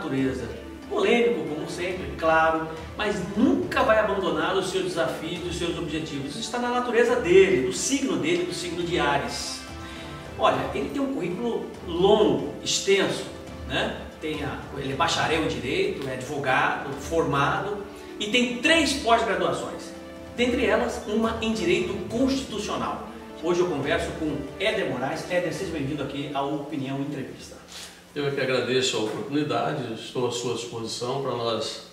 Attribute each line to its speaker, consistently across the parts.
Speaker 1: natureza. Polêmico, como sempre, claro, mas nunca vai abandonar os seus desafios e os seus objetivos. Isso está na natureza dele, do signo de Áries. Olha, ele tem um currículo longo, extenso, né? Ele é bacharel em Direito, é advogado, formado e tem 3 pós-graduações. Dentre elas, uma em Direito Constitucional. Hoje eu converso com Éder Moraes. Éder, seja bem-vindo aqui ao Opinião Entrevista.
Speaker 2: Eu é que agradeço a oportunidade, estou à sua disposição para nós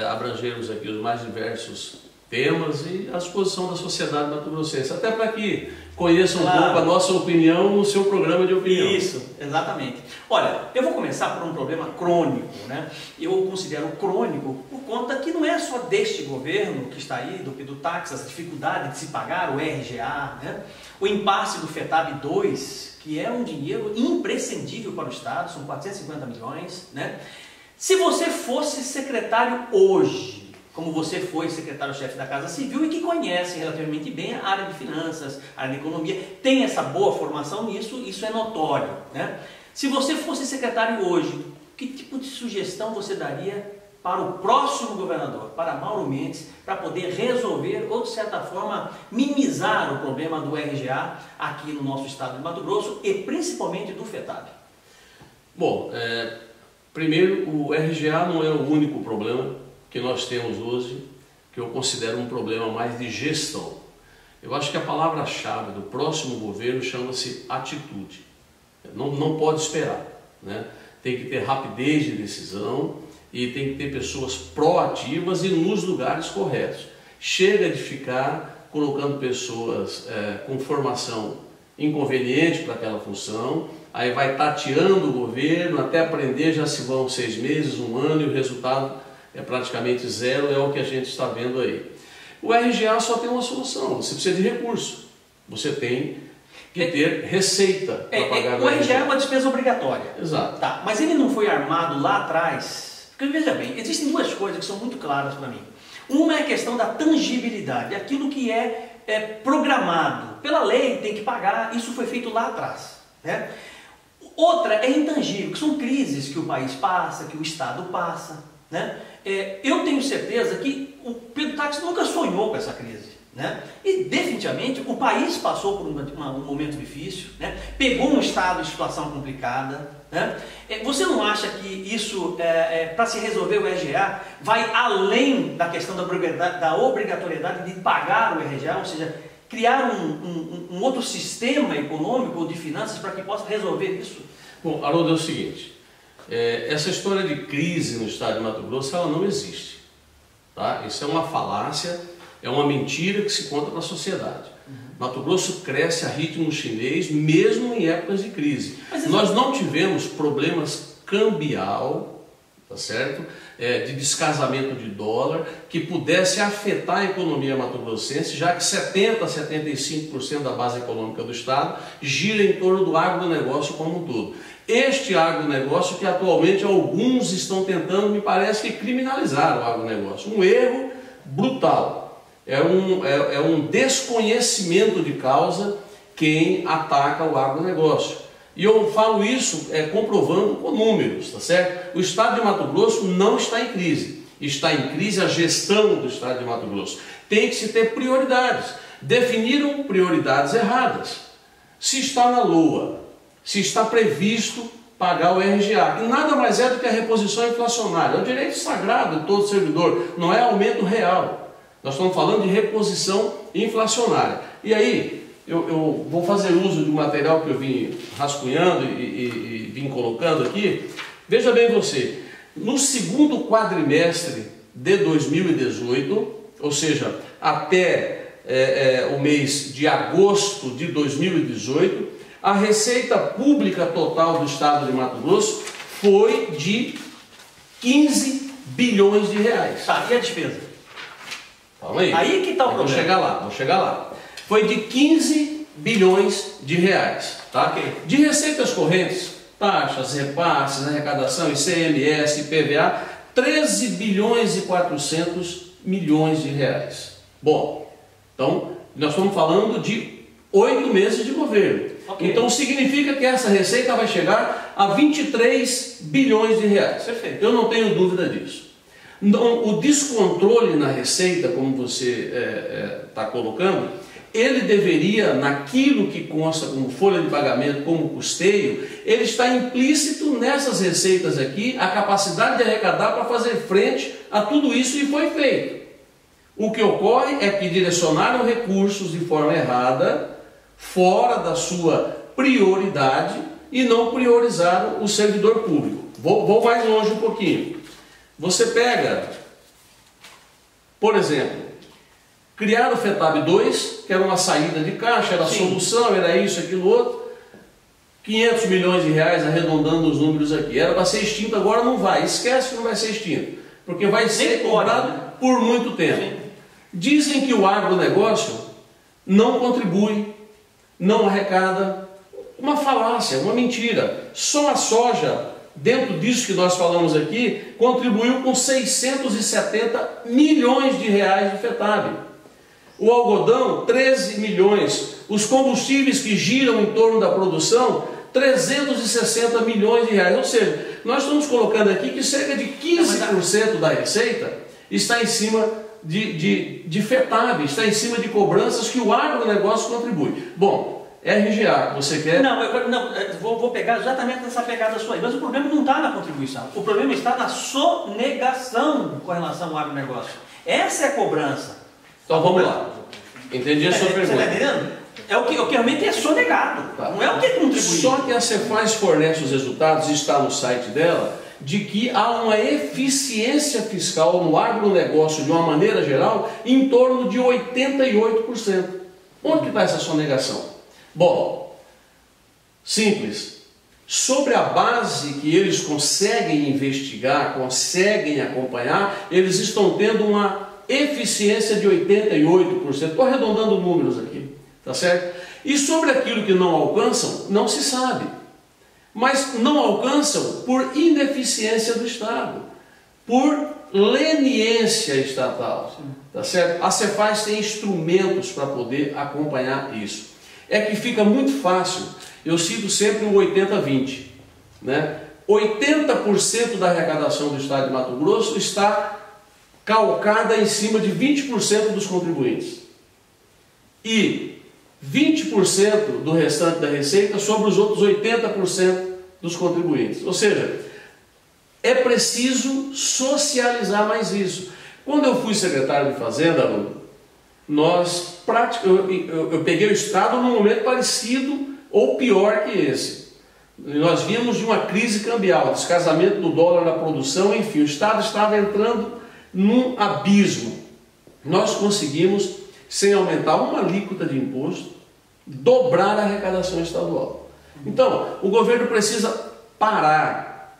Speaker 2: abrangermos aqui os mais diversos temas e à disposição da sociedade mato-grossense, até para que conheçam um pouco a nossa opinião no seu programa de opinião.
Speaker 1: Isso, exatamente. Olha, eu vou começar por um problema crônico, né? Eu considero crônico por conta que não é só deste governo que está aí, do táxi, as dificuldades de se pagar o RGA, né? O impasse do FETAB 2, que é um dinheiro imprescindível para o Estado, são 450 milhões, né? Se você fosse secretário hoje, como você foi secretário-chefe da Casa Civil e que conhece relativamente bem a área de finanças, a área de economia, tem essa boa formação nisso, isso é notório, né? Se você fosse secretário hoje, que tipo de sugestão você daria para o próximo governador, para Mauro Mendes, para poder resolver ou, de certa forma, minimizar o problema do RGA aqui no nosso estado de Mato Grosso e principalmente do FETAB?
Speaker 2: Bom, primeiro, o RGA não é o único problema que nós temos hoje, que eu considero um problema mais de gestão. Eu acho que a palavra-chave do próximo governo chama-se atitude. Não pode esperar, né? Tem que ter rapidez de decisão e tem que ter pessoas proativas e nos lugares corretos. Chega de ficar colocando pessoas com formação inconveniente para aquela função, aí vai tateando o governo, até aprender já se vão 6 meses, 1 ano e o resultado é praticamente zero, é o que a gente está vendo aí. O RGA só tem uma solução, você precisa de recurso, você tem que ter receita para pagar
Speaker 1: o RGA é uma despesa obrigatória.
Speaker 2: Exato.
Speaker 1: Tá, mas ele não foi armado lá atrás, porque veja bem, existem 2 coisas que são muito claras para mim. Uma é a questão da tangibilidade, aquilo que é programado, pela lei tem que pagar, isso foi feito lá atrás, né? Outra é intangível, que são crises que o país passa, que o Estado passa, né? Eu tenho certeza que o Pedro Táxi nunca sonhou com essa crise, né? E definitivamente o país passou por um momento difícil, né? Pegou um estado em situação complicada, né? Você não acha que isso, para se resolver o RGA, vai além da questão da obrigatoriedade de pagar o RGA, ou seja, criar um outro sistema econômico ou de finanças para que possa resolver isso?
Speaker 2: Bom, Haroldo, é o seguinte, essa história de crise no estado de Mato Grosso, ela não existe, tá? Isso é uma falácia, é uma mentira que se conta para a sociedade. Mato Grosso cresce a ritmo chinês mesmo em épocas de crise. Nós não tivemos problemas cambial, tá certo? De descasamento de dólar que pudesse afetar a economia mato-grossense, já que 70% a 75% da base econômica do estado gira em torno do agronegócio como um todo. Este agronegócio que atualmente alguns estão tentando, me parece que criminalizar o agronegócio. Um erro brutal. É um desconhecimento de causa quem ataca o agronegócio. E eu falo isso comprovando com números, tá certo? O estado de Mato Grosso não está em crise. Está em crise a gestão do estado de Mato Grosso. Tem que se ter prioridades. Definiram prioridades erradas. Se está na LOA, se está previsto pagar o RGA, que nada mais é do que a reposição inflacionária. É um direito sagrado de todo servidor, não é aumento real. Nós estamos falando de reposição inflacionária. E aí, eu vou fazer uso de um material que eu vim rascunhando e vim colocando aqui. Veja bem você, no segundo quadrimestre de 2018, ou seja, até o mês de agosto de 2018, a receita pública total do estado de Mato Grosso foi de 15 bilhões de reais.
Speaker 1: Tá, e a despesa?
Speaker 2: Calma aí.
Speaker 1: Aí que está o problema.
Speaker 2: Vou chegar lá. Foi de 15 bilhões de reais. Tá?
Speaker 1: Okay.
Speaker 2: De receitas correntes, taxas, repasses, arrecadação, ICMS, IPVA, 13 bilhões e 400 milhões de reais. Bom, então nós estamos falando de 8 meses de governo. Okay. Então significa que essa receita vai chegar a 23 bilhões de reais.
Speaker 1: Perfeito.
Speaker 2: Eu não tenho dúvida disso. Não, o descontrole na receita, como você está colocando, ele deveria, naquilo que consta como folha de pagamento, como custeio, ele está implícito nessas receitas aqui, a capacidade de arrecadar para fazer frente a tudo isso, e foi feito. O que ocorre é que direcionaram recursos de forma errada, fora da sua prioridade, e não priorizaram o servidor público. Vou mais longe um pouquinho. Você pega, por exemplo, criar o FETAB 2, que era uma saída de caixa, era a solução, era isso, aquilo, outro. 500 milhões de reais, arredondando os números aqui. Era para ser extinto, agora não vai. Esquece que não vai ser extinto, porque vai ser cobrado por muito tempo. Sim. Dizem que o agronegócio não contribui, não arrecada. Uma falácia, uma mentira. Só a soja, dentro disso que nós falamos aqui, contribuiu com 670 milhões de reais de FETAB. O algodão, 13 milhões. Os combustíveis que giram em torno da produção, 360 milhões de reais. Ou seja, nós estamos colocando aqui que cerca de 15% da receita está em cima de FETAB, está em cima de cobranças que o agronegócio contribui. Bom, RGA, você quer...
Speaker 1: Não, vou pegar exatamente essa pegada sua aí, mas o problema não está na contribuição, o problema está na sonegação com relação ao agronegócio. Essa é a cobrança.
Speaker 2: Então vamos lá, entendi a sua pergunta.
Speaker 1: Você está entendendo? É o que realmente é sonegado, não é o que contribui.
Speaker 2: Só que a Cefaz fornece os resultados, está no site dela, de que há uma eficiência fiscal no agronegócio, de uma maneira geral, em torno de 88%. Onde que está essa sonegação? Bom, simples. Sobre a base que eles conseguem investigar, conseguem acompanhar, eles estão tendo uma eficiência de 88%. Estou arredondando números aqui, tá certo? E sobre aquilo que não alcançam, não se sabe. Mas não alcançam por ineficiência do Estado, por leniência estatal, tá certo? A Cefaz tem instrumentos para poder acompanhar isso. É que fica muito fácil, eu cito sempre o 80-20, né? 80% da arrecadação do Estado de Mato Grosso está calcada em cima de 20% dos contribuintes. E 20% do restante da receita sobre os outros 80% dos contribuintes. Ou seja, é preciso socializar mais isso. Quando eu fui secretário de Fazenda, eu peguei o Estado num momento parecido ou pior que esse. Nós vínhamos de uma crise cambial, descasamento do dólar na produção, enfim, o Estado estava entrando num abismo. Nós conseguimos, sem aumentar uma alíquota de imposto, dobrar a arrecadação estadual. Então, o governo precisa parar.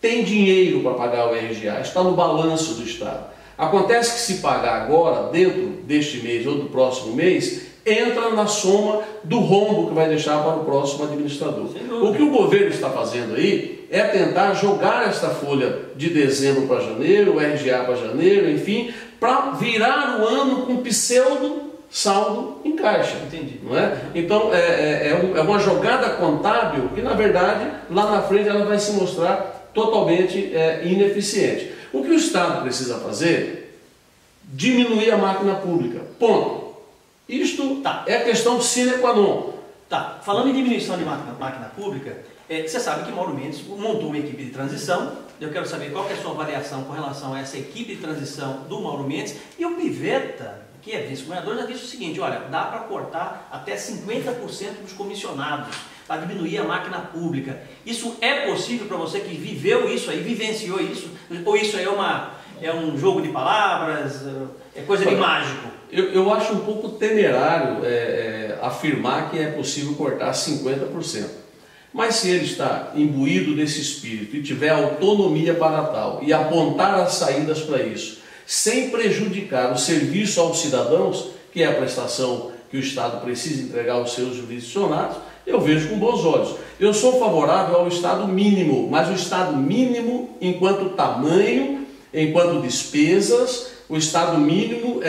Speaker 2: Tem dinheiro para pagar o RGA, está no balanço do Estado. Acontece que se pagar agora, dentro deste mês ou do próximo mês, entra na soma do rombo que vai deixar para o próximo administrador. O que o governo está fazendo aí é tentar jogar esta folha de dezembro para janeiro, o RGA para janeiro, enfim, para virar o ano com pseudo saldo em caixa.
Speaker 1: Entendi.
Speaker 2: Não é? Então é uma jogada contábil que, na verdade, lá na frente ela vai se mostrar totalmente ineficiente. O que o Estado precisa fazer? Diminuir a máquina pública. Ponto. Isto é questão sine qua non.
Speaker 1: Tá. Falando em diminuição de máquina pública, você sabe que Mauro Mendes montou uma equipe de transição. Eu quero saber qual que é a sua avaliação com relação a essa equipe de transição do Mauro Mendes. E o Pivetta, que é vice-governador, já disse o seguinte: olha, dá para cortar até 50% dos comissionados para diminuir a máquina pública. Isso é possível para você que viveu isso aí, vivenciou isso? Ou isso aí é um jogo de palavras, é coisa de mágico?
Speaker 2: Eu acho um pouco temerário afirmar que é possível cortar 50%. Mas se ele está imbuído desse espírito e tiver autonomia para tal e apontar as saídas para isso, sem prejudicar o serviço aos cidadãos, que é a prestação que o Estado precisa entregar aos seus jurisdicionados, eu vejo com bons olhos. Eu sou favorável ao Estado mínimo, mas o Estado mínimo enquanto tamanho, enquanto despesas, o Estado mínimo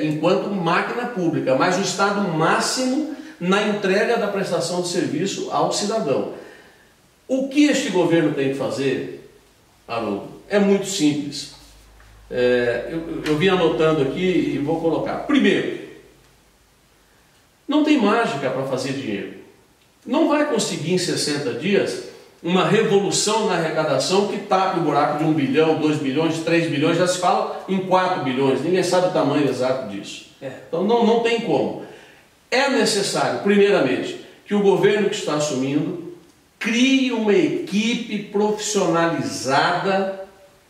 Speaker 2: enquanto máquina pública, mas o Estado máximo na entrega da prestação de serviço ao cidadão. O que este governo tem que fazer, Haroldo, é muito simples. Eu vim anotando aqui e vou colocar. Primeiro, não tem mágica para fazer dinheiro. Não vai conseguir em 60 dias uma revolução na arrecadação que tape o buraco de 1 bilhão, 2 bilhões, 3 bilhões, já se fala em 4 bilhões, ninguém sabe o tamanho exato disso. Então não tem como. É necessário, primeiramente, que o governo que está assumindo crie uma equipe profissionalizada,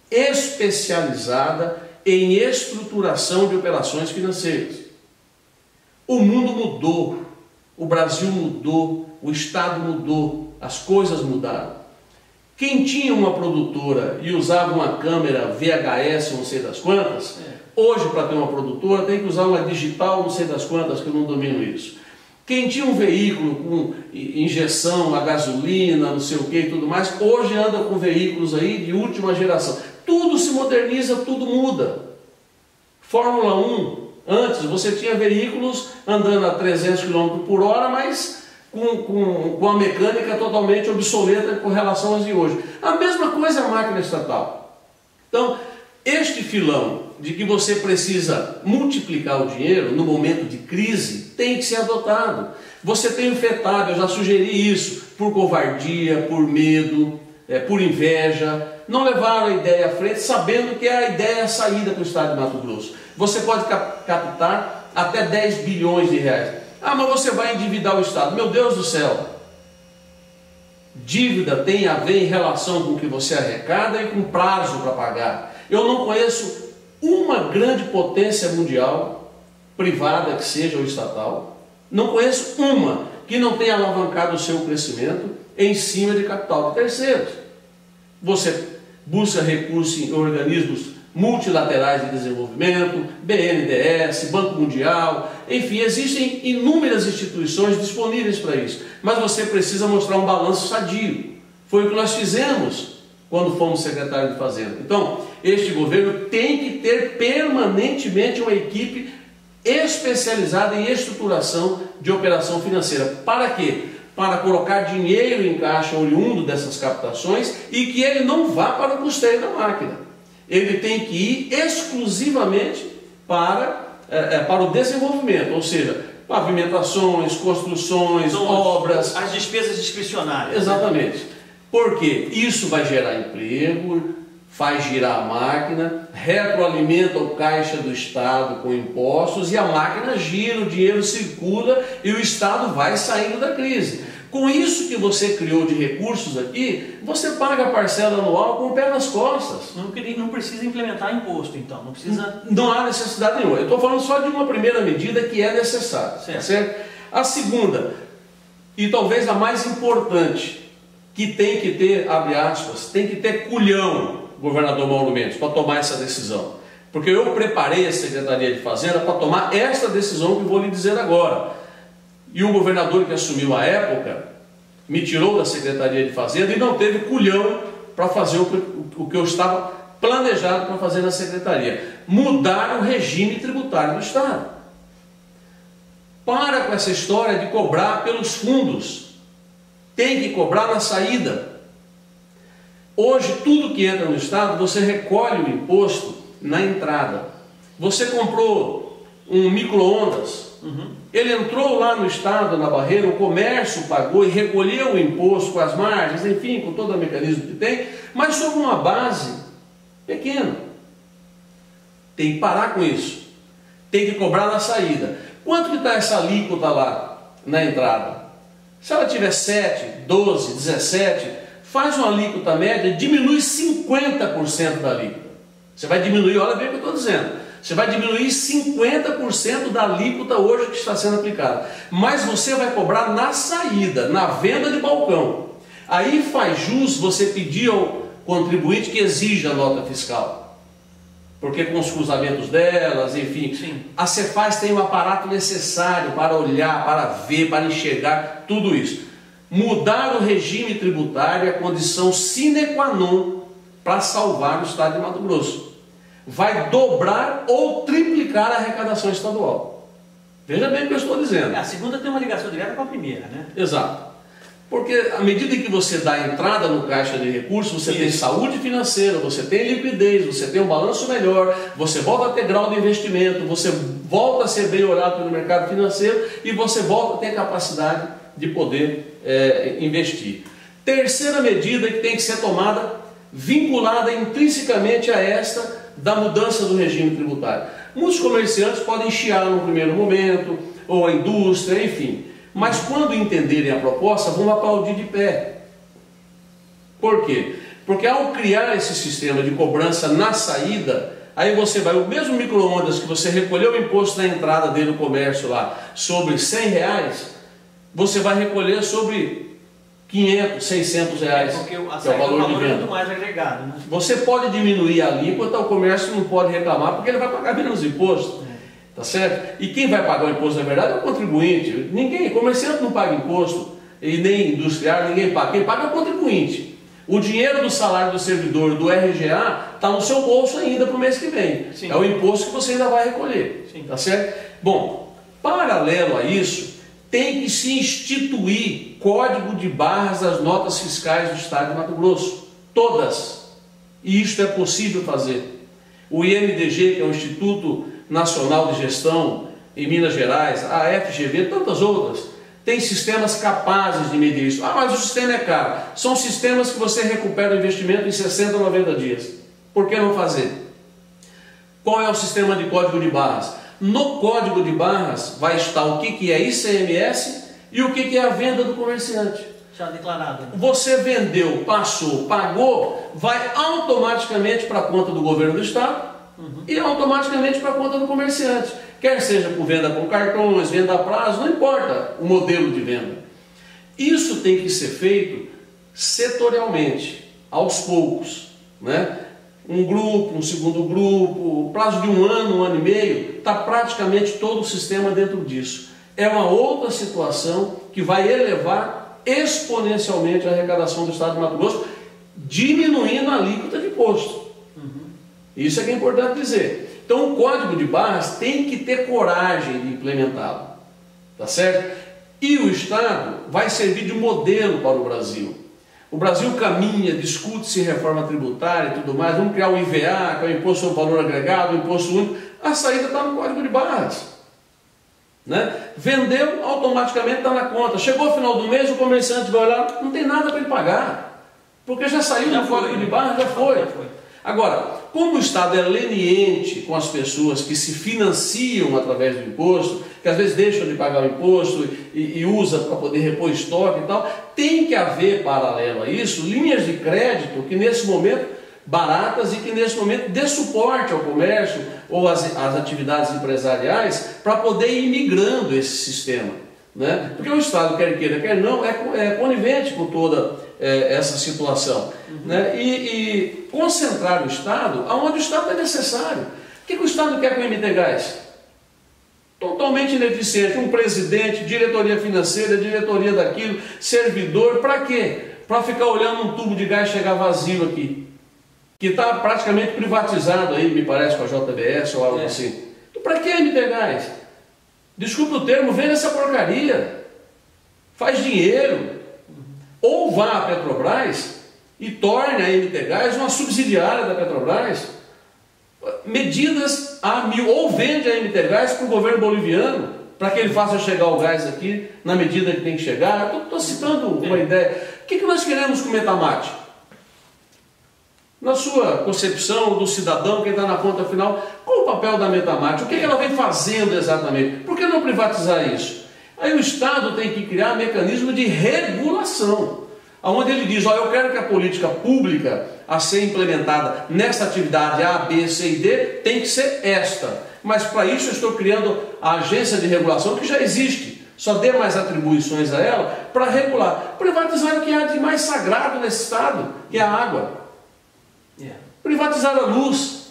Speaker 2: especializada em estruturação de operações financeiras. O mundo mudou, o Brasil mudou, o Estado mudou, as coisas mudaram. Quem tinha uma produtora e usava uma câmera VHS não sei das quantas, hoje para ter uma produtora tem que usar uma digital não sei das quantas, que eu não domino isso. Quem tinha um veículo com injeção a gasolina, não sei o que e tudo mais, hoje anda com veículos aí de última geração. Tudo se moderniza, tudo muda. Fórmula 1, antes você tinha veículos andando a 300 km por hora, mas com a mecânica totalmente obsoleta com relação às de hoje. A mesma coisa é a máquina estatal. Então, este filão de que você precisa multiplicar o dinheiro no momento de crise tem que ser adotado. Você tem infectado, eu já sugeri isso, por covardia, por medo, por inveja. Não levaram a ideia à frente sabendo que a ideia é a saída do Estado de Mato Grosso. Você pode captar até 10 bilhões de reais. Ah, mas você vai endividar o Estado. Meu Deus do céu! Dívida tem a ver em relação com o que você arrecada e com prazo para pagar. Eu não conheço uma grande potência mundial, privada que seja ou estatal, não conheço uma que não tenha alavancado o seu crescimento em cima de capital de terceiros. Você busca recursos em organismos multilaterais de desenvolvimento, BNDES, Banco Mundial, enfim, existem inúmeras instituições disponíveis para isso, mas você precisa mostrar um balanço sadio. Foi o que nós fizemos quando fomos secretário de Fazenda. Então, este governo tem que ter permanentemente uma equipe especializada em estruturação de operação financeira. Para quê? Para colocar dinheiro em caixa oriundo dessas captações e que ele não vá para o custeio da máquina. Ele tem que ir exclusivamente para o desenvolvimento, ou seja, pavimentações, construções, então, obras.
Speaker 1: As despesas discricionárias.
Speaker 2: Exatamente. Né? Porque isso vai gerar emprego, faz girar a máquina, retroalimenta o caixa do Estado com impostos e a máquina gira, o dinheiro circula e o Estado vai saindo da crise. Com isso que você criou de recursos aqui, você paga a parcela anual com o pé nas costas.
Speaker 1: Não precisa implementar imposto, então. Não precisa...
Speaker 2: Não há necessidade nenhuma. Eu estou falando só de uma primeira medida que é necessária. Certo? A segunda, e talvez a mais importante, que tem que ter, abre aspas, tem que ter culhão, governador Mauro Mendes, para tomar essa decisão. Porque eu preparei a Secretaria de Fazenda para tomar essa decisão que eu vou lhe dizer agora. E o governador que assumiu à época me tirou da Secretaria de Fazenda e não teve culhão para fazer o que eu estava planejado para fazer na Secretaria. Mudar o regime tributário do Estado. Para com essa história de cobrar pelos fundos. Tem que cobrar na saída. Hoje, tudo que entra no Estado, você recolhe o imposto na entrada. Você comprou um micro-ondas. Ele entrou lá no Estado, na barreira, o comércio pagou e recolheu o imposto com as margens, enfim, com todo o mecanismo que tem, mas sobre uma base pequena. Tem que parar com isso. Tem que cobrar na saída. Quanto que está essa alíquota lá na entrada? Se ela tiver 7, 12, 17, faz uma alíquota média, diminui 50% da alíquota. Você vai diminuir, olha bem o que eu estou dizendo. Você vai diminuir 50% da alíquota hoje que está sendo aplicada. Mas você vai cobrar na saída, na venda de balcão. Aí faz jus você pedir ao contribuinte que exija a nota fiscal. Porque com os cruzamentos delas, enfim, sim, a Cefaz tem o aparato necessário para olhar, para ver, para enxergar tudo isso. Mudar o regime tributário é a condição sine qua non para salvar o Estado de Mato Grosso. Vai dobrar ou triplicar a arrecadação estadual. Veja bem o que eu estou dizendo.
Speaker 1: A segunda tem uma ligação direta com a primeira, né?
Speaker 2: Exato. Porque à medida que você dá entrada no caixa de recursos, você tem saúde financeira, você tem liquidez, você tem um balanço melhor, você volta a ter grau de investimento, você volta a ser bem olhado pelo mercado financeiro e você volta a ter capacidade de poder investir. Terceira medida que tem que ser tomada, vinculada intrinsecamente a esta da mudança do regime tributário. Muitos comerciantes podem chiar no primeiro momento, ou a indústria, enfim. Mas quando entenderem a proposta, vão aplaudir de pé. Por quê? Porque ao criar esse sistema de cobrança na saída, aí você vai, o mesmo micro-ondas que você recolheu o imposto na entrada dele no comércio lá, sobre R$100, você vai recolher sobre 500, 600 reais,
Speaker 1: porque
Speaker 2: que é o valor de venda.
Speaker 1: É muito mais agregado, né?
Speaker 2: Você pode diminuir a alíquota, o comércio não pode reclamar, porque ele vai pagar menos imposto. Tá certo? E quem vai pagar o imposto, na verdade, é o contribuinte. Ninguém, comerciante não paga imposto, e nem industrial, ninguém paga. Quem paga é o contribuinte. O dinheiro do salário do servidor, do RGA, está no seu bolso ainda para o mês que vem. Sim. É o imposto que você ainda vai recolher. Sim. Tá certo? Bom, paralelo a isso, tem que se instituir código de barras das notas fiscais do Estado de Mato Grosso. Todas. E isto é possível fazer. O INDG, que é o Instituto Nacional de Gestão em Minas Gerais, a FGV, tantas outras, tem sistemas capazes de medir isso. Ah, mas o sistema é caro. São sistemas que você recupera o investimento em 60 ou 90 dias. Por que não fazer? Qual é o sistema de código de barras? No código de barras vai estar o que é ICMS e o que é a venda do comerciante.
Speaker 1: Já declarado. Né?
Speaker 2: Você vendeu, passou, pagou, vai automaticamente para a conta do governo do Estado. E automaticamente para a conta do comerciante, quer seja por venda com cartões, venda a prazo, não importa o modelo de venda. Isso tem que ser feito setorialmente, aos poucos, né? Um grupo, um segundo grupo, prazo de um ano e meio, está praticamente todo o sistema dentro disso. É uma outra situação que vai elevar exponencialmente a arrecadação do Estado de Mato Grosso, diminuindo a alíquota de imposto. Isso é que é importante dizer. Então o código de barras tem que ter coragem de implementá-lo, tá certo? E o Estado vai servir de modelo para o Brasil. O Brasil caminha, discute-se reforma tributária e tudo mais, vamos criar o IVA, que é o Imposto sobre Valor Agregado, o Imposto Único, a saída está no código de barras. Né? Vendeu, automaticamente está na conta. Chegou ao final do mês, o comerciante vai olhar, não tem nada para ele pagar, porque já saiu do código de barras, já foi. Agora, como o Estado é leniente com as pessoas que se financiam através do imposto, que às vezes deixam de pagar o imposto e usa para poder repor estoque e tal, tem que haver, paralelo a isso, linhas de crédito que nesse momento, baratas e que nesse momento dê suporte ao comércio ou às atividades empresariais para poder ir migrando esse sistema. Né? Porque o Estado, quer queira, quer não, é conivente com toda essa situação. Né? E concentrar o Estado aonde o Estado é necessário. O que o Estado quer com o MT Gás? Totalmente ineficiente. Um presidente, diretoria financeira, diretoria daquilo, servidor, para quê? Para ficar olhando um tubo de gás chegar vazio aqui, que está praticamente privatizado aí, me parece, com a JBS ou algo assim. Então, para que MT Gás? Desculpe o termo, vende essa porcaria, faz dinheiro, ou vá à Petrobras e torne a MT Gás uma subsidiária da Petrobras, medidas a mil, ou vende a MT Gás para o governo boliviano, para que ele faça chegar o gás aqui na medida que tem que chegar. Estou citando uma ideia. O que nós queremos com o Metamate? Na sua concepção do cidadão que está na ponta final, qual o papel da Metamate? O que ela vem fazendo exatamente? Por que não privatizar isso? Aí o Estado tem que criar mecanismo de regulação, onde ele diz, ó, eu quero que a política pública a ser implementada nessa atividade A, B, C e D tem que ser esta. Mas para isso eu estou criando a agência de regulação que já existe. Só dê mais atribuições a ela para regular. Privatizar o que há de mais sagrado nesse Estado, que é a água. Privatizar a luz,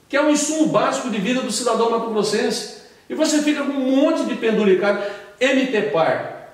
Speaker 2: que é um insumo básico de vida do cidadão mato-grossense. E você fica com um monte de penduricado. MTPAR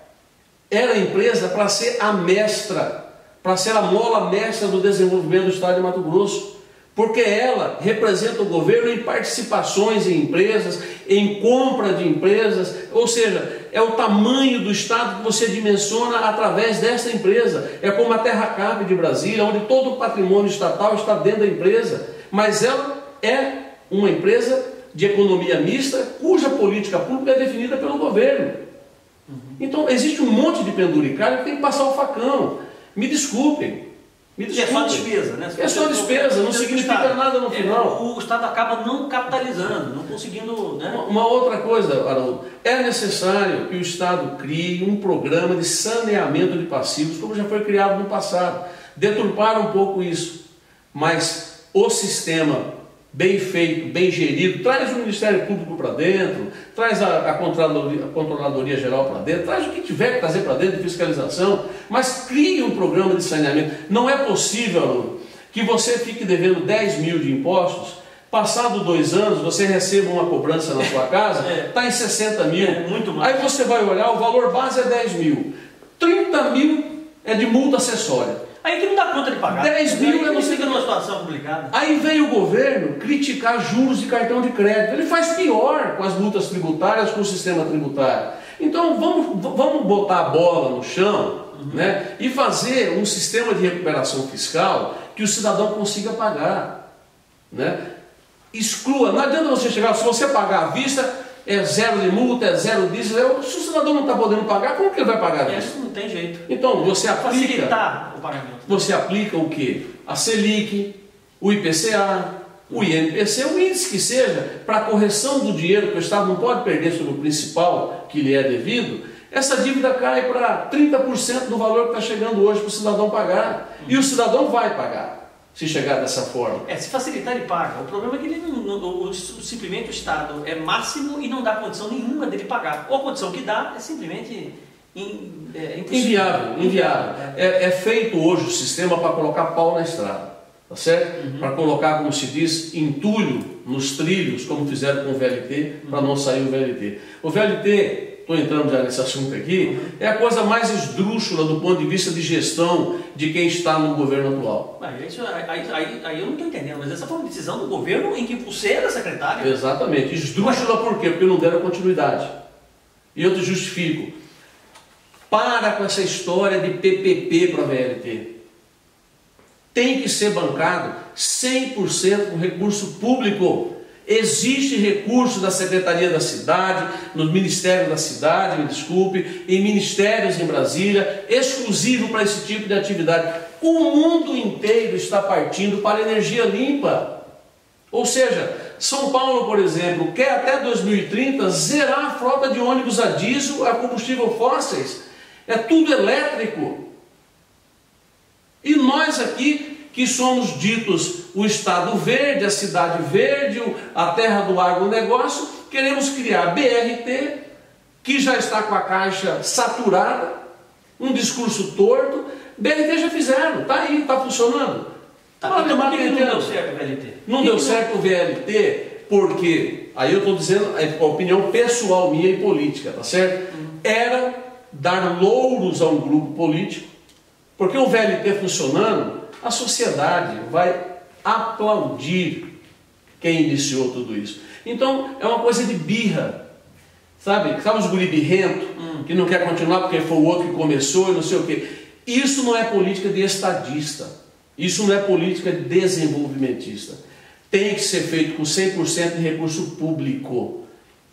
Speaker 2: era a empresa para ser a mestra, para ser a mola mestra do desenvolvimento do Estado de Mato Grosso. porque ela representa o governo em participações em empresas, em compra de empresas, ou seja, é o tamanho do Estado que você dimensiona através dessa empresa. É como a Terracap de Brasília, onde todo o patrimônio estatal está dentro da empresa, mas ela é uma empresa de economia mista, cuja política pública é definida pelo governo. Então existe um monte de penduricalho que tem que passar o facão. Me desculpem.
Speaker 1: É só despesa, né?
Speaker 2: É só despesa, não significa nada no final.
Speaker 1: O Estado acaba não capitalizando, não conseguindo... Né?
Speaker 2: Uma outra coisa, Haroldo, é necessário que o Estado crie um programa de saneamento de passivos, como já foi criado no passado. Deturparam um pouco isso, mas o sistema bem feito, bem gerido, traz o Ministério Público para dentro, traz a Controladoria Geral para dentro, traz o que tiver que trazer para dentro de fiscalização, mas crie um programa de saneamento. Não é possível que você fique devendo 10 mil de impostos, passado 2 anos você receba uma cobrança na sua casa, está em 60 mil,
Speaker 1: muito mais.
Speaker 2: Aí você vai olhar, o valor base é 10 mil, 30 mil é de multa acessória.
Speaker 1: Aí que não dá conta de pagar.
Speaker 2: 10 mil, eu não sei.
Speaker 1: Fica numa situação complicada.
Speaker 2: Aí veio o governo criticar juros de cartão de crédito. Ele faz pior com as multas tributárias, com o sistema tributário. Então vamos botar a bola no chão, né, e fazer um sistema de recuperação fiscal que o cidadão consiga pagar. Né? Exclua, não adianta você chegar, se você pagar à vista, é 0 de multa, é 0 disso. Se o cidadão não está podendo pagar, como que ele vai pagar isso?
Speaker 1: Não tem jeito.
Speaker 2: Então, você aplica...
Speaker 1: Facilitar o pagamento.
Speaker 2: Você aplica o quê? A Selic, o IPCA, o INPC, o índice que seja, para a correção do dinheiro que o Estado não pode perder sobre o principal que lhe é devido, essa dívida cai para 30% do valor que está chegando hoje para o cidadão pagar. E o cidadão vai pagar, se chegar dessa forma.
Speaker 1: Se facilitar ele paga. O problema é que ele simplesmente o Estado é máximo e não dá condição nenhuma dele pagar. Ou a condição que dá é simplesmente
Speaker 2: inviável. É feito hoje o sistema para colocar pau na estrada, tá certo? Para colocar, como se diz, entulho nos trilhos, como fizeram com o VLT, para não sair o VLT. O VLT, estou entrando já nesse assunto aqui, é a coisa mais esdrúxula do ponto de vista de gestão de quem está no governo atual.
Speaker 1: Aí eu não estou entendendo, mas essa foi uma decisão do governo em que você era secretário.
Speaker 2: Exatamente. Esdrúxula por quê? Porque não deram continuidade. E eu te justifico. Para com essa história de PPP para a VLT. Tem que ser bancado 100% com recurso público. Existe recurso da Secretaria da Cidade, no Ministério da Cidade, me desculpe, em ministérios em Brasília, exclusivo para esse tipo de atividade. O mundo inteiro está partindo para a energia limpa. Ou seja, São Paulo, por exemplo, quer até 2030 zerar a frota de ônibus a diesel, a combustível fósseis. É tudo elétrico. E nós aqui, que somos ditos o Estado verde, a cidade verde, a terra do agronegócio, queremos criar BRT, que já está com a caixa saturada, um discurso torto. BRT já fizeram, está aí, está funcionando.
Speaker 1: Então por que não deu certo o VLT?
Speaker 2: Não deu certo o VLT porque, aí eu estou dizendo a opinião pessoal minha e política, tá certo? Era dar louros a um grupo político, porque o VLT funcionando, a sociedade vai aplaudir quem iniciou tudo isso. Então é uma coisa de birra, sabe os guri birrento, que não quer continuar porque foi o outro que começou e não sei o quê. Isso não é política de estadista, isso não é política desenvolvimentista. Tem que ser feito com 100% de recurso público.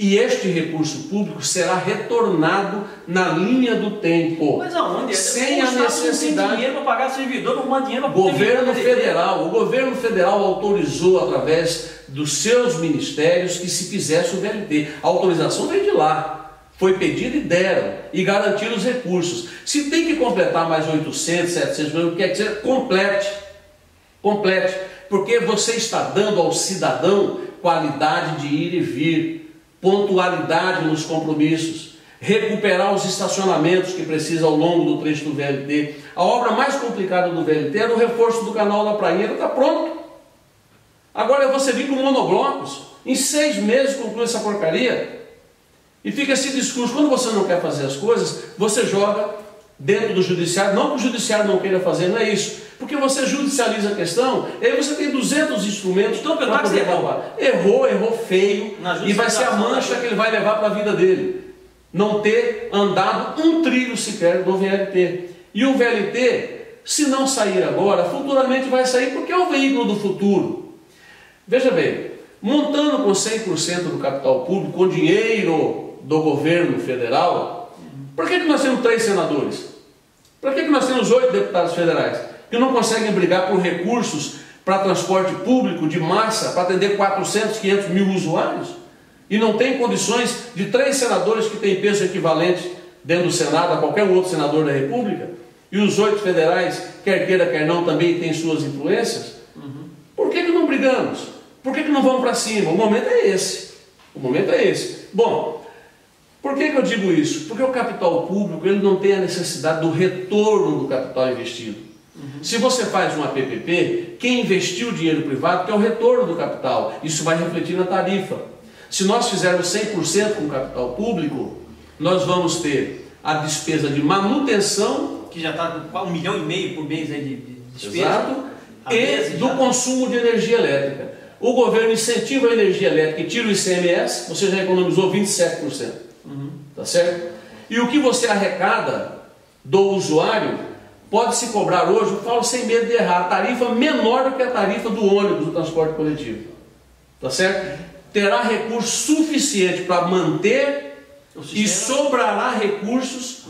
Speaker 2: E este recurso público será retornado na linha do tempo.
Speaker 1: Mas aonde?
Speaker 2: Sem a necessidade.
Speaker 1: Não tem dinheiro para pagar servidor, não arrumar dinheiro para
Speaker 2: governo federal. O governo federal autorizou através dos seus ministérios que se fizesse o VLT. A autorização veio de lá. Foi pedido e deram. E garantiram os recursos. Se tem que completar mais 800, 700 milhões, o que quer que seja, complete. Complete. Porque você está dando ao cidadão qualidade de ir e vir. Pontualidade nos compromissos, recuperar os estacionamentos que precisa ao longo do trecho do VLT. A obra mais complicada do VLT é o reforço do canal da Prainha, está pronto. Agora você vir com monoblocos, em 6 meses conclui essa porcaria. E fica esse discurso, quando você não quer fazer as coisas, você joga dentro do judiciário, não que o judiciário não queira fazer, não é isso, porque você judicializa a questão, e aí você tem 200 instrumentos
Speaker 1: então, para poder roubar.
Speaker 2: Errou feio, e vai ser a mancha que ele vai levar para a vida dele, não ter andado um trilho sequer do VLT. E o VLT, se não sair agora, futuramente vai sair, porque é o veículo do futuro. Veja bem, montando com 100% do capital público, com dinheiro do governo federal, por que nós temos 3 senadores? Por que nós temos 8 deputados federais que não conseguem brigar por recursos para transporte público de massa, para atender 400, 500 mil usuários? E não tem condições de 3 senadores que têm peso equivalente dentro do Senado a qualquer outro senador da República? E os 8 federais, quer queira, quer não, também têm suas influências? Por que não brigamos? Por que não vamos para cima? O momento é esse. O momento é esse. Bom, por que eu digo isso? Porque o capital público ele não tem a necessidade do retorno do capital investido. Se você faz uma PPP, quem investiu o dinheiro privado quer o retorno do capital. Isso vai refletir na tarifa. Se nós fizermos 100% com o capital público, nós vamos ter a despesa de manutenção,
Speaker 1: que já está com 1,5 milhão por mês aí de despesa.
Speaker 2: Exato, e do consumo de energia elétrica. O governo incentiva a energia elétrica e tira o ICMS, você já economizou 27%. Tá certo? E o que você arrecada do usuário pode se cobrar hoje, eu falo sem medo de errar, a tarifa menor do que a tarifa do ônibus do transporte coletivo. Tá certo? Terá recurso suficiente para manter e sobrará recursos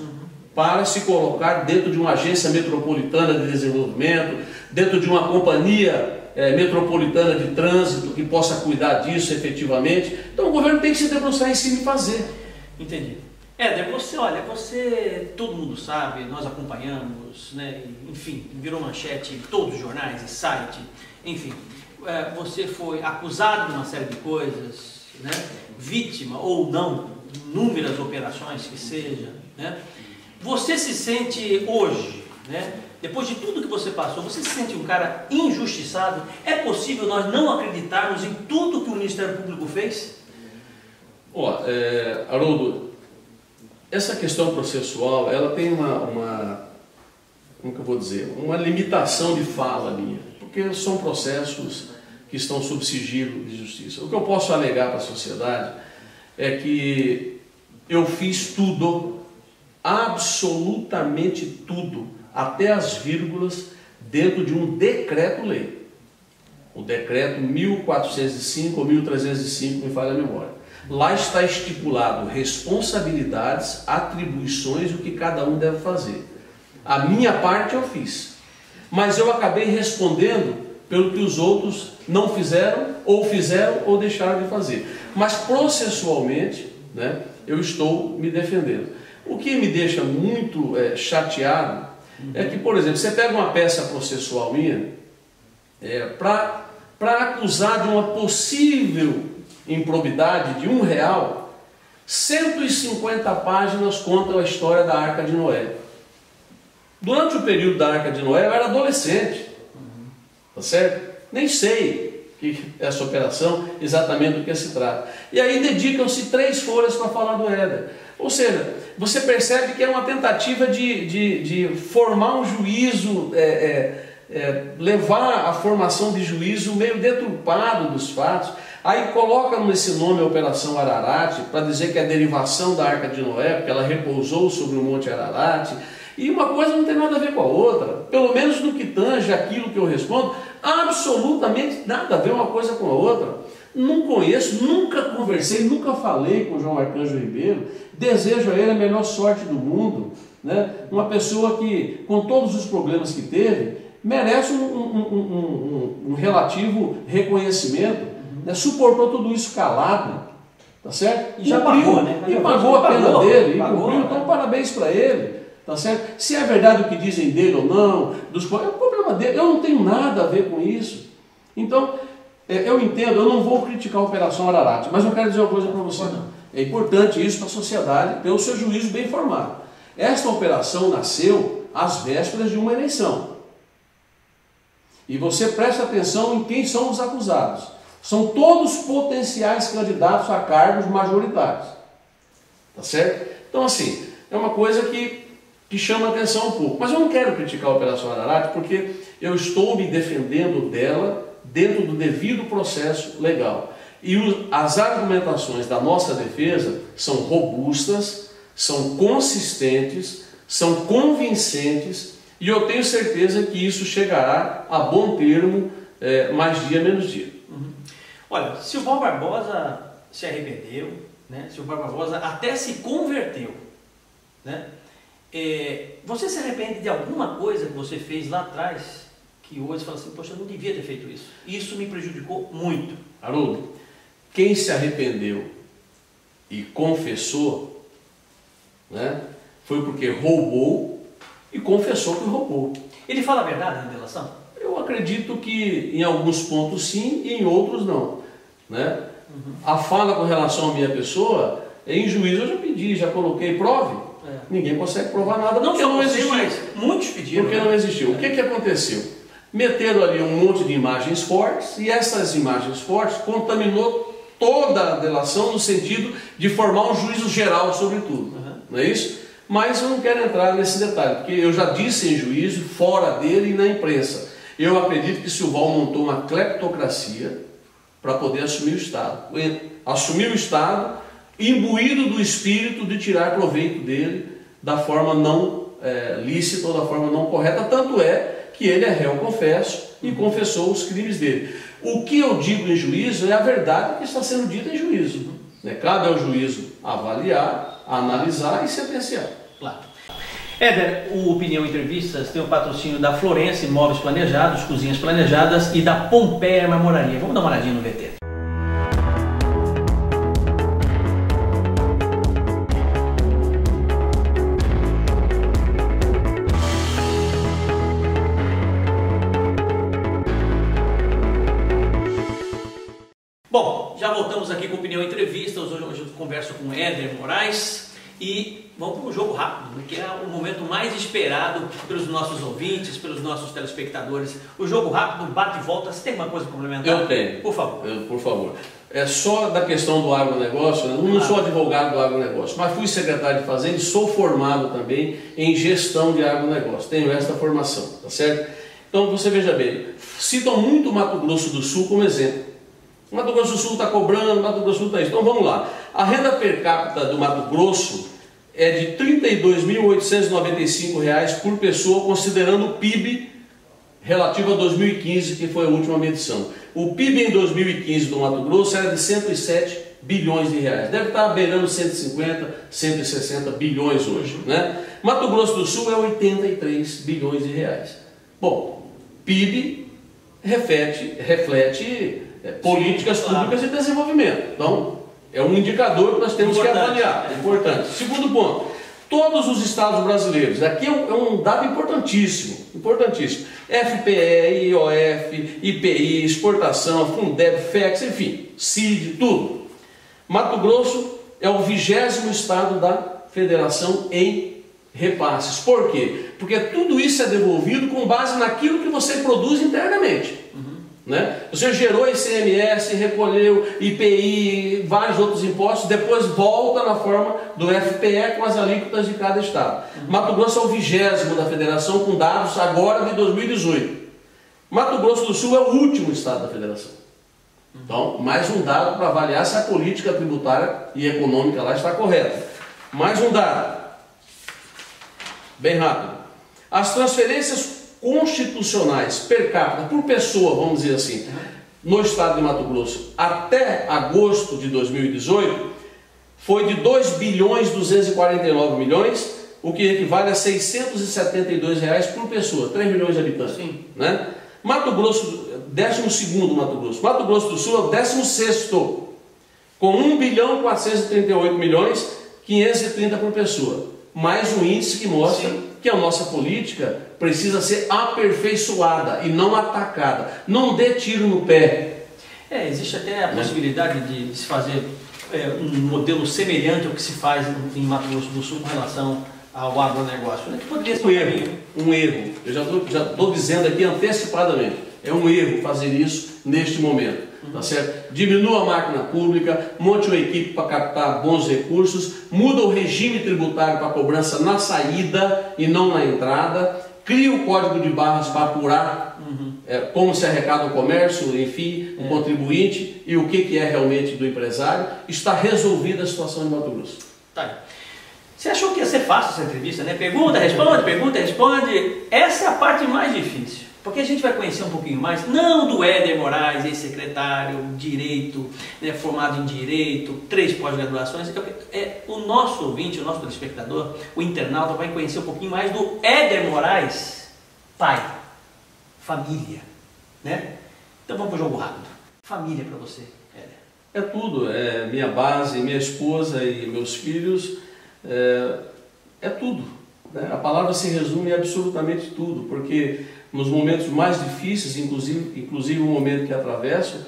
Speaker 2: para se colocar dentro de uma agência metropolitana de desenvolvimento, dentro de uma companhia metropolitana de trânsito que possa cuidar disso efetivamente. Então o governo tem que se debruçar em cima e fazer.
Speaker 1: Entendi. Você, todo mundo sabe, nós acompanhamos, né? Enfim, virou manchete em todos os jornais e site, enfim, você foi acusado de uma série de coisas, né? Vítima ou não, inúmeras operações que seja, né? Você se sente hoje, né? Depois de tudo que você passou, você se sente um cara injustiçado? É possível nós não acreditarmos em tudo que o Ministério Público fez?
Speaker 2: Haroldo, essa questão processual, ela tem como que eu vou dizer, uma limitação de fala minha, porque são processos que estão sob sigilo de justiça. O que eu posso alegar para a sociedade é que eu fiz tudo, absolutamente tudo, até as vírgulas, dentro de um decreto-lei. O decreto 1405 ou 1305, me falha a memória. Lá está estipulado responsabilidades, atribuições, o que cada um deve fazer. A minha parte eu fiz, mas eu acabei respondendo pelo que os outros não fizeram ou deixaram de fazer. Mas processualmente, né, eu estou me defendendo. O que me deixa muito chateado é que, por exemplo, você pega uma peça processual minha para acusar de uma possível improbidade de R$1, 150 páginas contam a história da Arca de Noé. Durante o período da Arca de Noé eu era adolescente, tá certo? Nem sei que essa operação, exatamente do que se trata. E aí dedicam-se 3 folhas para falar do Éder. Ou seja, você percebe que é uma tentativa de formar um juízo, levar a formação de juízo meio deturpado dos fatos. Aí colocam nesse nome a Operação Ararat, para dizer que é a derivação da Arca de Noé, porque ela repousou sobre o Monte Ararat. E uma coisa não tem nada a ver com a outra. Pelo menos no que tange aquilo que eu respondo, absolutamente nada a ver uma coisa com a outra. Não conheço, nunca conversei, nunca falei com o João Arcanjo Ribeiro. Desejo a ele a melhor sorte do mundo, né? Uma pessoa que, com todos os problemas que teve, merece um relativo reconhecimento, né? Suportou tudo isso calado, tá certo?
Speaker 1: E já pagou, né?
Speaker 2: E pagou a pena dele, e cumpriu, então parabéns para ele, tá certo? Se é verdade o que dizem dele ou não, é o problema dele, eu não tenho nada a ver com isso. Então, eu entendo, eu não vou criticar a Operação Ararat, mas eu quero dizer uma coisa para você. É importante isso para a sociedade ter o seu juízo bem formado. Esta operação nasceu às vésperas de uma eleição. E você presta atenção em quem são os acusados. São todos potenciais candidatos a cargos majoritários. Tá certo? Então, assim, é uma coisa que que chama a atenção um pouco. Mas eu não quero criticar a Operação Araraque porque eu estou me defendendo dela dentro do devido processo legal. E as argumentações da nossa defesa são robustas, são consistentes, são convincentes, e eu tenho certeza que isso chegará a bom termo, mais dia menos dia.
Speaker 1: Uhum. Olha, Silval Barbosa se arrependeu, né? Silval Barbosa até se converteu, né? Você se arrepende de alguma coisa que você fez lá atrás, que hoje fala assim, poxa, eu não devia ter feito isso. Isso me prejudicou muito.
Speaker 2: Haroldo, quem se arrependeu e confessou, né, foi porque roubou e confessou que roubou.
Speaker 1: Ele fala a verdade na delação?
Speaker 2: Eu acredito que em alguns pontos sim e em outros não, né? Uhum. A fala com relação à minha pessoa, em juízo eu já pedi, já coloquei, prove. Ninguém consegue provar nada porque não existiu.
Speaker 1: Mas muitos pediram.
Speaker 2: Porque não existiu. O que aconteceu? Meteram ali um monte de imagens fortes e essas imagens fortes contaminou toda a delação no sentido de formar um juízo geral sobre tudo. Não é isso? Mas eu não quero entrar nesse detalhe, porque eu já disse em juízo, fora dele e na imprensa. Eu acredito que Silval montou uma cleptocracia para poder assumir o Estado. Assumir o Estado imbuído do espírito de tirar proveito dele da forma não lícita ou da forma não correta, tanto é que ele é réu confesso e confessou os crimes dele. O que eu digo em juízo é a verdade que está sendo dita em juízo. Cabe ao juízo avaliar, analisar e sentenciar.
Speaker 1: Claro. Éder, o Opinião Entrevistas tem o patrocínio da Florença Imóveis Planejados, Cozinhas Planejadas e da Pompeia Marmoraria. Vamos dar uma olhadinha no VT. Bom, já voltamos aqui com Opinião Entrevistas. Hoje eu converso com Éder Moraes e vamos para um jogo rápido, que é o momento mais esperado pelos nossos ouvintes, pelos nossos telespectadores. O jogo rápido, bate e volta. Você tem alguma coisa complementar?
Speaker 2: Eu tenho.
Speaker 1: Por favor.
Speaker 2: Por favor. É só da questão do agronegócio, eu não sou advogado do agronegócio, mas fui secretário de Fazenda e sou formado também em gestão de agronegócio. Tenho esta formação, tá certo? Então você veja bem, citam muito o Mato Grosso do Sul como exemplo. O Mato Grosso do Sul está cobrando, o Mato Grosso do Sul está isso. Então vamos lá. A renda per capita do Mato Grosso é de R$ 32.895 por pessoa, considerando o PIB relativo a 2015, que foi a última medição. O PIB em 2015 do Mato Grosso era de 107 bilhões de reais. Deve estar beirando 150, 160 bilhões hoje, né? Mato Grosso do Sul é 83 bilhões de reais. Bom, PIB reflete políticas públicas de desenvolvimento. Então, é um indicador que nós temos que avaliar. É importante. Segundo ponto, todos os estados brasileiros, aqui é um dado importantíssimo, importantíssimo. FPE, IOF, IPI, exportação, Fundeb, FEX, enfim, CID, tudo. Mato Grosso é o 20º estado da federação em repasses. Por quê? Porque tudo isso é devolvido com base naquilo que você produz internamente. Né? Você gerou ICMS, recolheu IPI, vários outros impostos, depois volta na forma do FPE com as alíquotas de cada estado. Mato Grosso é o 20º da federação com dados agora de 2018. Mato Grosso do Sul é o último estado da federação. Então, mais um dado para avaliar se a política tributária e econômica lá está correta. Mais um dado, bem rápido. As transferências constitucionais per capita, por pessoa, vamos dizer assim, no estado de Mato Grosso, até agosto de 2018, foi de 2 bilhões 249 milhões, o que equivale a R$ 672 reais por pessoa, 3 milhões de habitantes.
Speaker 1: Sim.
Speaker 2: Né? Mato Grosso, 12º Mato Grosso. Mato Grosso do Sul é o 16º, com 1 bilhão 438 milhões 530 por pessoa. Mais um índice que mostra que a nossa política precisa ser aperfeiçoada e não atacada. Não dê tiro no pé.
Speaker 1: Existe até a possibilidade de se fazer um modelo semelhante ao que se faz em Mato Grosso do Sul com relação ao agronegócio. Que poderia ser
Speaker 2: um erro. Eu já estou dizendo aqui antecipadamente. É um erro fazer isso neste momento, tá certo? Diminua a máquina pública, monte uma equipe para captar bons recursos, muda o regime tributário para cobrança na saída e não na entrada, cria o código de barras para apurar como se arrecada o comércio, enfim, o contribuinte e o que é realmente do empresário. Está resolvida a situação de Mato Grosso.
Speaker 1: Tá aí. Você achou que ia ser fácil essa entrevista, né? Pergunta, responde. Essa é a parte mais difícil. Porque a gente vai conhecer um pouquinho mais, não do Éder Moraes, ex-secretário, direito, né, formado em direito, 3 pós-graduações. O nosso ouvinte, o nosso telespectador, o internauta vai conhecer um pouquinho mais do Éder Moraes, pai, família, né? Então vamos para o jogo rápido. Família para você, Éder.
Speaker 2: É tudo, é minha base, minha esposa e meus filhos, é tudo. Né? A palavra se resume em absolutamente tudo, porque nos momentos mais difíceis, inclusive o momento que atravesso,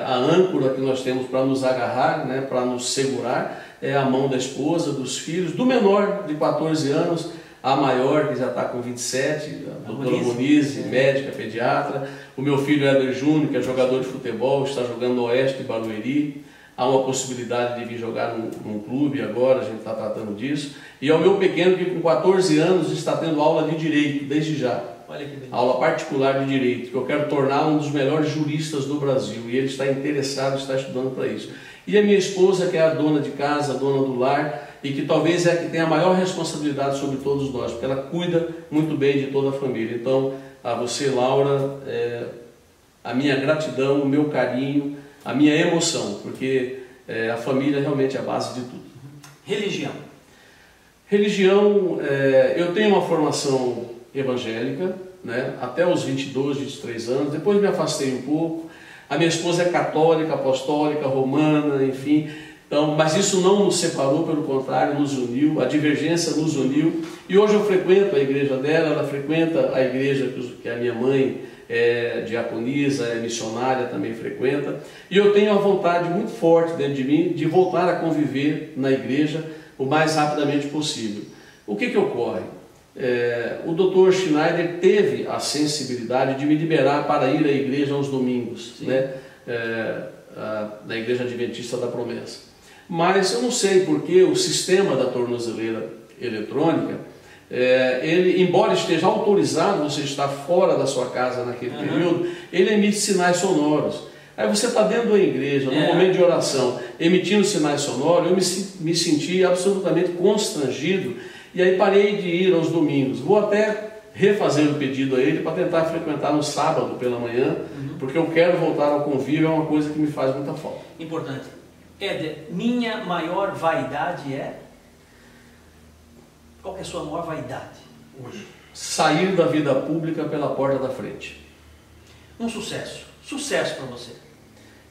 Speaker 2: a âncora que nós temos para nos agarrar, né, para nos segurar, é a mão da esposa, dos filhos, do menor de 14 anos, a maior que já está com 27, a doutora Monize, médica, pediatra, o meu filho Éder Júnior, que é jogador de futebol, está jogando no Oeste de Barueri, há uma possibilidade de vir jogar num clube agora, a gente está tratando disso, e ao meu pequeno que com 14 anos está tendo aula de Direito, desde já. Aula particular de Direito, que eu quero tornar um dos melhores juristas do Brasil, e ele está interessado, está estudando para isso. E a minha esposa, que é a dona de casa, a dona do lar, e que talvez é a que tem a maior responsabilidade sobre todos nós, porque ela cuida muito bem de toda a família. Então, a você, Laura, a minha gratidão, o meu carinho, a minha emoção, porque a família realmente é a base de tudo.
Speaker 1: Religião.
Speaker 2: Religião, eu tenho uma formação evangélica, né, até os 22, 23 anos, depois me afastei um pouco. A minha esposa é católica, apostólica, romana, enfim, então, mas isso não nos separou, pelo contrário, nos uniu, a divergência nos uniu, e hoje eu frequento a igreja dela, ela frequenta a igreja que a minha mãe é diaconisa, é missionária, também frequenta, e eu tenho a vontade muito forte dentro de mim de voltar a conviver na igreja o mais rapidamente possível. O que ocorre? O Dr. Schneider teve a sensibilidade de me liberar para ir à igreja aos domingos, né? Na Igreja Adventista da Promessa. Mas eu não sei porque o sistema da tornozeleira eletrônica, ele, embora esteja autorizado você estar fora da sua casa naquele período, ele emite sinais sonoros. Aí você está dentro da igreja, no momento de oração, emitindo sinais sonoros, eu me senti absolutamente constrangido, e aí parei de ir aos domingos. Vou até refazer o pedido a ele para tentar frequentar no sábado pela manhã, porque eu quero voltar ao convívio, é uma coisa que me faz muita falta.
Speaker 1: Importante. Éder, minha maior vaidade é... Qual que é a sua maior vaidade hoje?
Speaker 2: Sair da vida pública pela porta da frente.
Speaker 1: Um sucesso. Sucesso para você.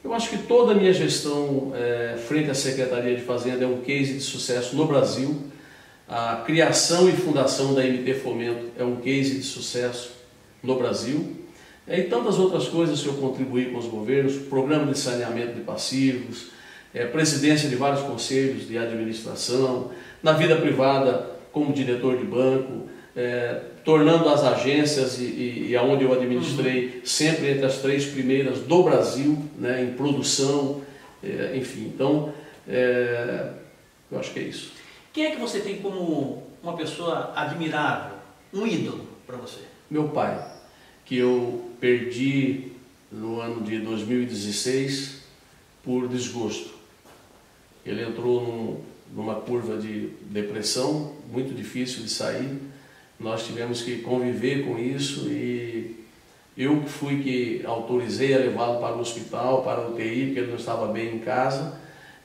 Speaker 2: Eu acho que toda a minha gestão frente à Secretaria de Fazenda é um case de sucesso no Brasil. A criação e fundação da MT Fomento é um case de sucesso no Brasil. E tantas outras coisas que eu contribuí com os governos, programa de saneamento de passivos, presidência de vários conselhos de administração, na vida privada como diretor de banco, tornando as agências e aonde eu administrei sempre entre as 3 primeiras do Brasil, né, em produção, enfim. Então, eu acho que é isso.
Speaker 1: Quem é que você tem como uma pessoa admirável, um ídolo para você?
Speaker 2: Meu pai, que eu perdi no ano de 2016 por desgosto. Ele entrou numa curva de depressão muito difícil de sair. Nós tivemos que conviver com isso e eu fui que autorizei a levá-lo para o hospital, para a UTI, porque ele não estava bem em casa.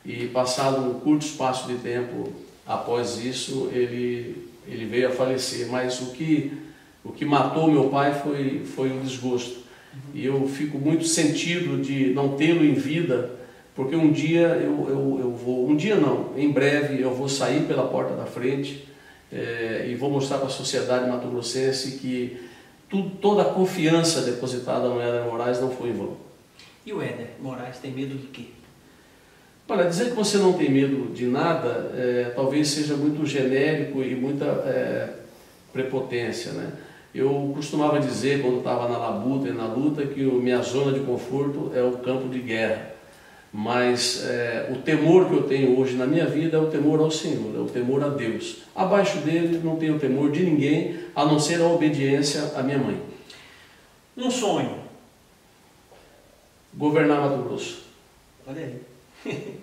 Speaker 2: E passado um curto espaço de tempo após isso, ele veio a falecer. Mas o que matou meu pai foi o desgosto. E eu fico muito sentido de não tê-lo em vida, porque um dia eu vou, um dia não, em breve eu vou sair pela porta da frente e vou mostrar para a sociedade mato-grossense que toda a confiança depositada no Éder Moraes não foi em vão.
Speaker 1: E o Éder Moraes tem medo de quê?
Speaker 2: Olha, dizer que você não tem medo de nada talvez seja muito genérico e muita prepotência, né? Eu costumava dizer, quando estava na labuta e na luta, que a minha zona de conforto é o campo de guerra. Mas o temor que eu tenho hoje na minha vida é o temor ao Senhor, é o temor a Deus. Abaixo dele não tenho temor de ninguém, a não ser a obediência à minha mãe.
Speaker 1: Um sonho.
Speaker 2: Governar Mato Grosso.
Speaker 1: Olha aí.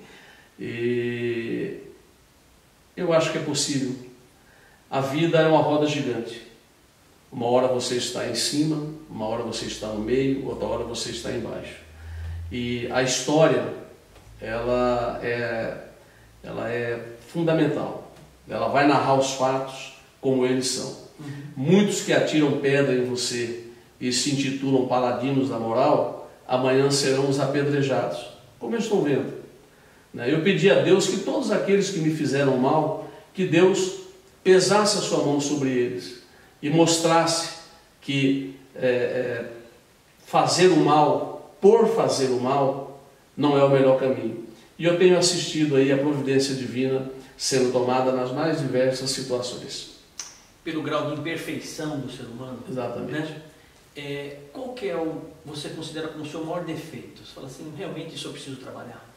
Speaker 2: E eu acho que é possível. A vida é uma roda gigante. Uma hora você está em cima, uma hora você está no meio, outra hora você está embaixo. E a história, ela é fundamental. Ela vai narrar os fatos como eles são. Muitos que atiram pedra em você e se intitulam paladinos da moral, amanhã serão os apedrejados, como eu estou vendo. Eu pedi a Deus que todos aqueles que me fizeram mal, que Deus pesasse a sua mão sobre eles e mostrasse que fazer o mal, por fazer o mal, não é o melhor caminho. E eu tenho assistido aí a providência divina sendo tomada nas mais diversas situações.
Speaker 1: Pelo grau de imperfeição do ser humano.
Speaker 2: Exatamente.
Speaker 1: Né? Qual que é você considera como o seu maior defeito? Você fala assim, realmente isso eu preciso trabalhar.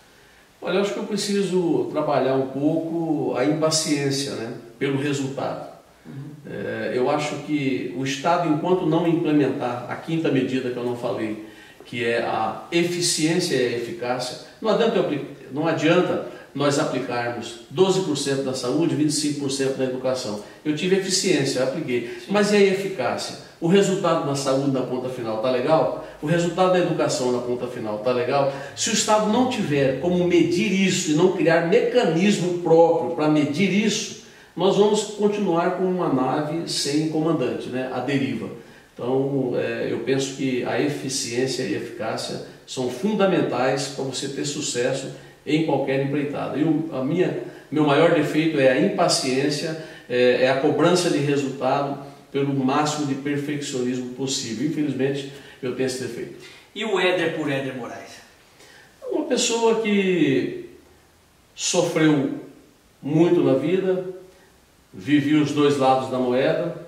Speaker 2: Olha, eu acho que eu preciso trabalhar um pouco a impaciência, né, pelo resultado. Eu acho que o Estado, enquanto não implementar a quinta medida que eu não falei, que é a eficiência e a eficácia, não adianta nós aplicarmos 12% da saúde, 25% da educação. Eu tive eficiência, eu apliquei. Sim. Mas e a eficácia? O resultado da saúde na ponta final está legal? O resultado da educação na ponta final está legal? Se o Estado não tiver como medir isso e não criar mecanismo próprio para medir isso, nós vamos continuar com uma nave sem comandante, né? A deriva. Então, eu penso que a eficiência e a eficácia são fundamentais para você ter sucesso em qualquer empreitada. E meu maior defeito é a impaciência, é a cobrança de resultado pelo máximo de perfeccionismo possível. Infelizmente, eu tenho esse defeito.
Speaker 1: E o Éder por Éder Moraes?
Speaker 2: Uma pessoa que sofreu muito na vida, vivi os dois lados da moeda,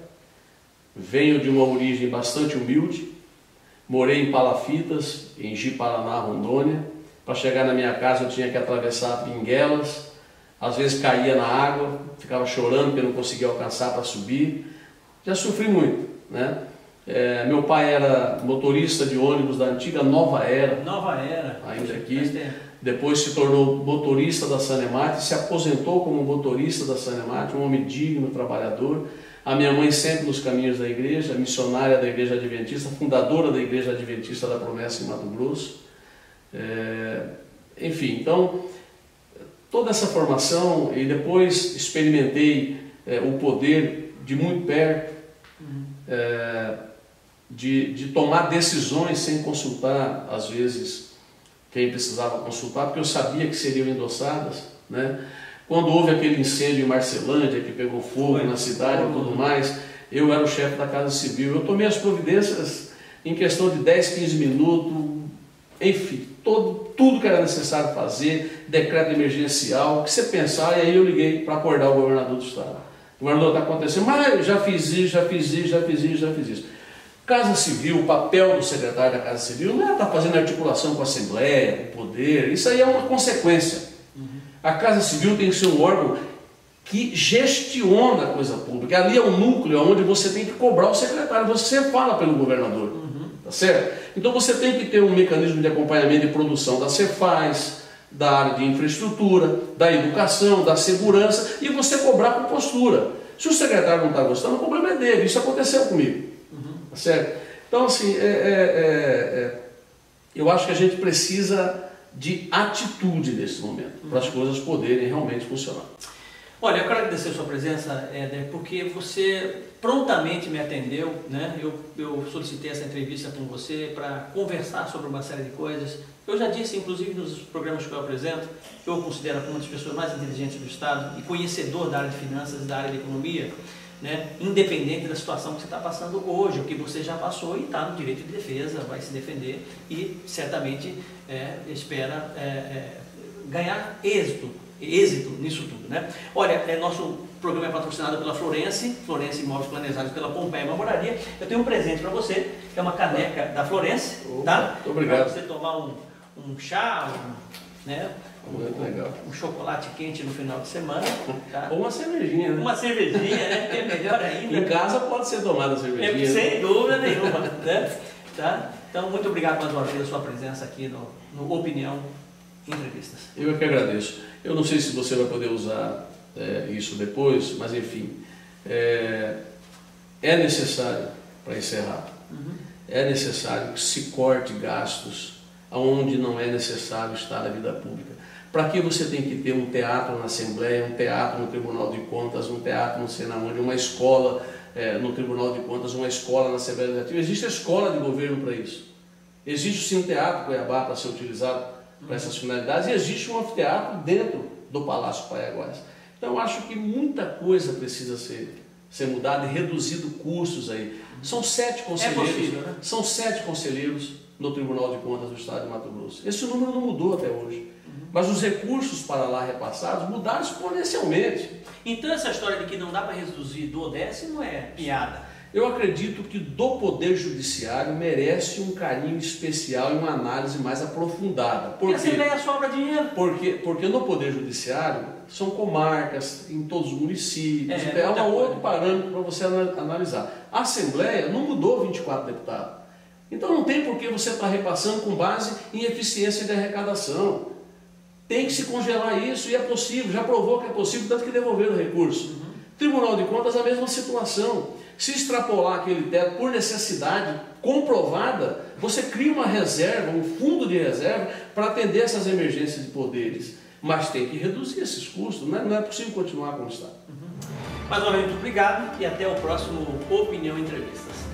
Speaker 2: venho de uma origem bastante humilde, morei em Palafitas, em Ji-Paraná, Rondônia. Para chegar na minha casa eu tinha que atravessar pinguelas, às vezes caía na água, ficava chorando porque não conseguia alcançar para subir. Já sofri muito, né? Meu pai era motorista de ônibus da antiga Nova Era.
Speaker 1: Nova Era.
Speaker 2: Ainda aqui. Depois se tornou motorista da Sanemate, se aposentou como motorista da Sanemate, um homem digno, trabalhador. A minha mãe sempre nos caminhos da igreja, missionária da Igreja Adventista, fundadora da Igreja Adventista da Promessa em Mato Grosso. Enfim, então, toda essa formação, e depois experimentei o poder de muito perto, de tomar decisões sem consultar, às vezes, quem precisava consultar, porque eu sabia que seriam endossadas, né? Quando houve aquele incêndio em Marcelândia, que pegou fogo na cidade e tudo mais, eu era o chefe da Casa Civil. Eu tomei as providências em questão de 10, 15 minutos, enfim, tudo que era necessário fazer, decreto emergencial, o que você pensar, e aí eu liguei para acordar o governador do estado. O governador está acontecendo, mas já fiz isso. Casa Civil, o papel do secretário da Casa Civil não é estar fazendo articulação com a Assembleia, com o Poder, isso aí é uma consequência. A Casa Civil tem que ser um órgão que gestiona a coisa pública. Ali é o núcleo onde você tem que cobrar o secretário, você fala pelo governador, tá certo? Então você tem que ter um mecanismo de acompanhamento e produção da Cefaz, da área de infraestrutura, da educação, da segurança, e você cobrar com postura. Se o secretário não está gostando, o problema é dele, isso aconteceu comigo, tá certo? Então assim, eu acho que a gente precisa de atitude nesse momento, para as coisas poderem realmente funcionar.
Speaker 1: Olha, eu quero agradecer a sua presença, Éder, porque você prontamente me atendeu, né? Eu solicitei essa entrevista com você para conversar sobre uma série de coisas. Eu já disse, inclusive, nos programas que eu apresento, que eu considero uma das pessoas mais inteligentes do Estado e conhecedor da área de finanças e da área de economia, né? Independente da situação que você está passando hoje, o que você já passou e está no direito de defesa, vai se defender e certamente ganhar êxito nisso tudo, né? Olha, nosso programa é patrocinado pela Florence Imóveis Planejados pela Pompeia Moradia. Eu tenho um presente para você, que é uma caneca da Florence, tá?
Speaker 2: Muito obrigado.
Speaker 1: Para você tomar um chá, né?
Speaker 2: Muito legal.
Speaker 1: Um chocolate quente no final de semana. Tá?
Speaker 2: Ou uma cervejinha, né?
Speaker 1: Uma cervejinha, né? Que é melhor ainda.
Speaker 2: Em casa pode ser tomada a cervejinha.
Speaker 1: Sem dúvida nenhuma. Né? Tá? Então, muito obrigado mais uma vez a sua presença aqui no Opinião Entrevistas.
Speaker 2: Eu é que agradeço. Eu não sei se você vai poder usar isso depois, mas enfim, é necessário, para encerrar, é necessário que se corte gastos onde não é necessário estar na vida pública. Para que você tem que ter um teatro na Assembleia, um teatro no Tribunal de Contas, um teatro não sei na onde, uma escola no Tribunal de Contas, uma escola na Assembleia Legislativa? Existe a escola de governo para isso. Existe sim um teatro Cuiabá para ser utilizado para essas finalidades e existe um anfiteatro dentro do Palácio Paiaguás. Então eu acho que muita coisa precisa ser mudada e reduzido custos aí. São 7 conselheiros,
Speaker 1: possível, né?
Speaker 2: São 7 conselheiros no Tribunal de Contas do Estado de Mato Grosso. Esse número não mudou até hoje. Mas os recursos para lá repassados mudaram exponencialmente.
Speaker 1: Então essa história de que não dá para reduzir do ODS não é piada.
Speaker 2: Eu acredito que do Poder Judiciário merece um carinho especial e uma análise mais aprofundada.
Speaker 1: Porque a Assembleia sobra dinheiro.
Speaker 2: Porque no Poder Judiciário são comarcas em todos os municípios, é um outro parâmetro para você analisar. A Assembleia não mudou 24 deputados. Então não tem por que você estar repassando com base em eficiência de arrecadação. Tem que se congelar isso e é possível, já provou que é possível, tanto que devolveram o recurso. Tribunal de Contas, a mesma situação. Se extrapolar aquele teto por necessidade comprovada, você cria uma reserva, um fundo de reserva para atender essas emergências de poderes. Mas tem que reduzir esses custos, não é possível continuar como está.
Speaker 1: Mais uma vez, muito obrigado e até o próximo Opinião Entrevistas.